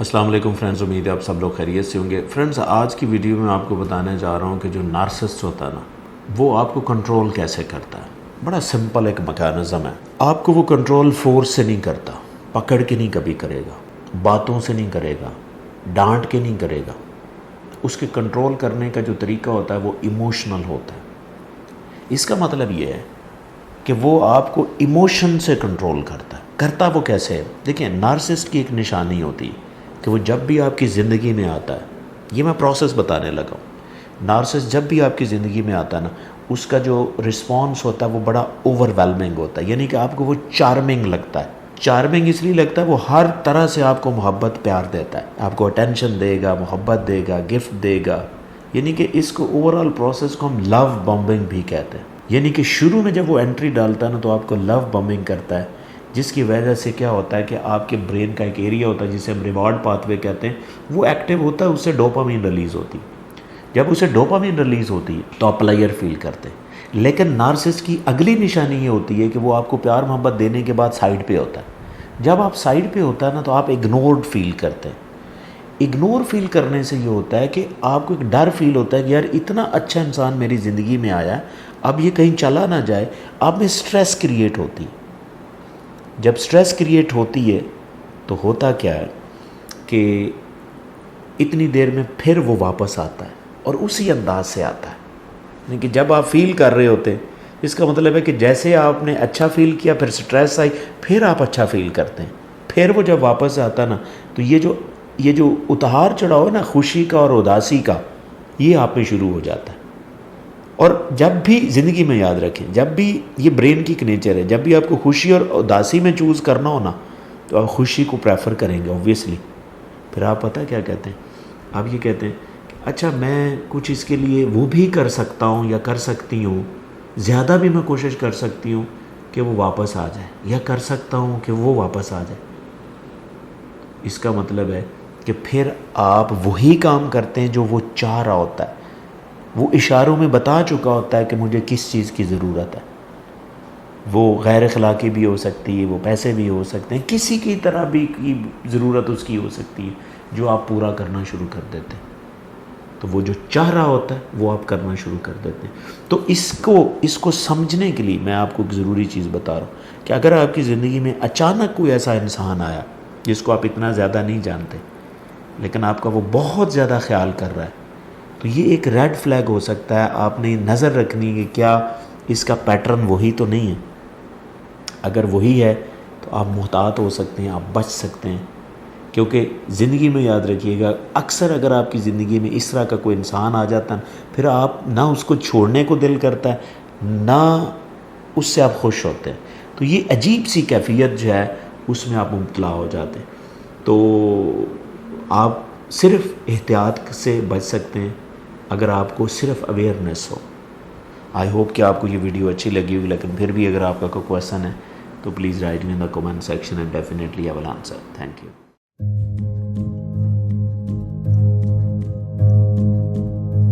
السلام علیکم فرینڈز، امید ہے آپ سب لوگ خیریت سے ہوں گے۔ فرینڈز، آج کی ویڈیو میں آپ کو بتانے جا رہا ہوں کہ جو نارسسٹ ہوتا ہے نا، وہ آپ کو کنٹرول کیسے کرتا ہے۔ بڑا سمپل ایک میکانزم ہے۔ آپ کو وہ کنٹرول فورس سے نہیں کرتا، پکڑ کے نہیں کبھی کرے گا، باتوں سے نہیں کرے گا، ڈانٹ کے نہیں کرے گا۔ اس کے کنٹرول کرنے کا جو طریقہ ہوتا ہے وہ ایموشنل ہوتا ہے۔ اس کا مطلب یہ ہے کہ وہ آپ کو ایموشن سے کنٹرول کرتا ہے۔ کرتا وہ کیسے ہے؟ دیکھیں، نارسسٹ کی ایک نشانی ہوتی ہے کہ وہ جب بھی آپ کی زندگی میں آتا ہے، یہ میں پروسیس بتانے لگا ہوں۔ نارسسٹ جب بھی آپ کی زندگی میں آتا ہے نا، اس کا جو رسپانس ہوتا ہے وہ بڑا اوور ویلمنگ ہوتا ہے، یعنی کہ آپ کو وہ چارمنگ لگتا ہے۔ چارمنگ اس لیے لگتا ہے وہ ہر طرح سے آپ کو محبت پیار دیتا ہے، آپ کو اٹینشن دے گا، محبت دے گا، گفٹ دے گا۔ یعنی کہ اس کو اوورآل پروسیس کو ہم لو بمبنگ بھی کہتے ہیں۔ یعنی کہ شروع میں جب وہ انٹری ڈالتا ہے نا تو آپ کو لو بمبنگ کرتا ہے، جس کی وجہ سے کیا ہوتا ہے کہ آپ کے برین کا ایک ایریا ہوتا ہے جسے ہم ریوارڈ پاتھ وے کہتے ہیں، وہ ایکٹیو ہوتا ہے، اس سے ڈوپامین ریلیز ہوتی ہے۔ جب اسے ڈوپامین ریلیز ہوتی ہے تو آپ پلیئر فیل کرتے ہیں۔ لیکن نارسسٹ کی اگلی نشانی یہ ہوتی ہے کہ وہ آپ کو پیار محبت دینے کے بعد سائڈ پہ ہوتا ہے۔ جب آپ سائڈ پہ ہوتا ہے نا تو آپ اگنورڈ فیل کرتے ہیں۔ اگنور فیل کرنے سے یہ ہوتا ہے کہ آپ کو ایک ڈر فیل ہوتا ہے کہ یار اتنا اچھا انسان میری زندگی میں آیا ہے، اب یہ کہیں چلا نہ جائے۔ آپ میں سٹریس کریٹ ہوتی ہے۔ جب سٹریس کریٹ ہوتی ہے تو ہوتا کیا ہے کہ اتنی دیر میں پھر وہ واپس آتا ہے اور اسی انداز سے آتا ہے۔ یعنی کہ جب آپ فیل کر رہے ہوتے ہیں، اس کا مطلب ہے کہ جیسے آپ نے اچھا فیل کیا، پھر سٹریس آئی، پھر آپ اچھا فیل کرتے ہیں، پھر وہ جب واپس آتا ہے نا تو یہ جو اتہار چڑھاؤ ہے نا خوشی کا اور اداسی کا، یہ آپ میں شروع ہو جاتا ہے۔ اور جب بھی زندگی میں یاد رکھیں، جب بھی یہ برین کی ایک نیچر ہے، جب بھی آپ کو خوشی اور اداسی میں چوز کرنا ہو نا تو آپ خوشی کو پریفر کریں گے اوبویسلی۔ پھر آپ پتہ کیا کہتے ہیں؟ آپ یہ کہتے ہیں کہ اچھا میں کچھ اس کے لیے وہ بھی کر سکتا ہوں یا کر سکتی ہوں، زیادہ بھی میں کوشش کر سکتی ہوں کہ وہ واپس آ جائے، یا کر سکتا ہوں کہ وہ واپس آ جائے۔ اس کا مطلب ہے کہ پھر آپ وہی کام کرتے ہیں جو وہ چاہ رہا ہوتا ہے، وہ اشاروں میں بتا چکا ہوتا ہے کہ مجھے کس چیز کی ضرورت ہے۔ وہ غیر اخلاقی بھی ہو سکتی ہے، وہ پیسے بھی ہو سکتے ہیں، کسی کی طرح بھی کی ضرورت اس کی ہو سکتی ہے جو آپ پورا کرنا شروع کر دیتے ہیں۔ تو وہ جو چاہ رہا ہوتا ہے وہ آپ کرنا شروع کر دیتے ہیں۔ تو اس کو سمجھنے کے لیے میں آپ کو ایک ضروری چیز بتا رہا ہوں کہ اگر آپ کی زندگی میں اچانک کوئی ایسا انسان آیا جس کو آپ اتنا زیادہ نہیں جانتے لیکن آپ کا وہ بہت زیادہ خیال کر رہا ہے، تو یہ ایک ریڈ فلیگ ہو سکتا ہے۔ آپ نے نظر رکھنی ہے کہ کیا اس کا پیٹرن وہی تو نہیں ہے۔ اگر وہی ہے تو آپ محتاط ہو سکتے ہیں، آپ بچ سکتے ہیں۔ کیونکہ زندگی میں یاد رکھیے گا، اکثر اگر آپ کی زندگی میں اس طرح کا کوئی انسان آ جاتا ہے پھر آپ نہ اس کو چھوڑنے کو دل کرتا ہے، نہ اس سے آپ خوش ہوتے ہیں۔ تو یہ عجیب سی کیفیت جو ہے اس میں آپ مبتلا ہو جاتے ہیں۔ تو آپ صرف احتیاط سے بچ سکتے ہیں اگر آپ کو صرف اویئرنیس ہو۔ آئی ہوپ کہ آپ کو یہ ویڈیو اچھی لگی ہوگی، لیکن پھر بھی اگر آپ کا کوئی کویسچن ہے تو please write me in the comment section and definitely I will answer. Thank you.